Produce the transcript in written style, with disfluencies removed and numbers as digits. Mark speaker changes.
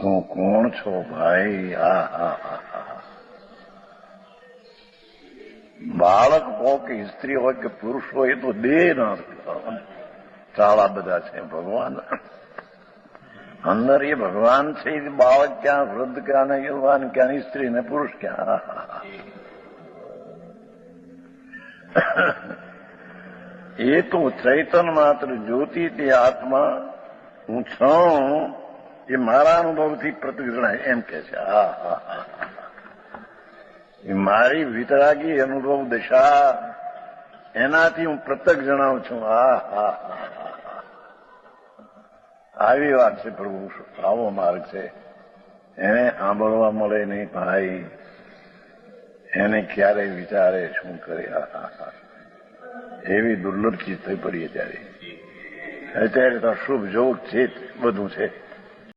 Speaker 1: તું કોણ છો ભાઈ? બાળક હોય કે સ્ત્રી હોય કે પુરુષ હોય એ તો દેહ ના ચાળા બધા છે. ભગવાન અંદર એ ભગવાન છે. બાળક ક્યાં, વૃદ્ધ ક્યાં, ને યુવાન ક્યાં, સ્ત્રી ને પુરુષ ક્યાં? એ તો ચૈતન માત્ર જ્યોતિ તે આત્મા હું છું એ મારા અનુભવથી પ્રત્યક્ષ જણાય એમ કે છે. એ મારી વિતરાગી અનુભવ દશા એનાથી હું પ્રત્યક્ષ જણાવું છું. આવી વાત છે પ્રભુ. આવો માર્ગ છે. એને સાંભળવા મળે નહીં ભાઈ. એને ક્યારે વિચારે શું કરે? એવી દુર્લભ ચીજ થઈ પડીએ ત્યારે તો શુભ જોગ છે બધું છે.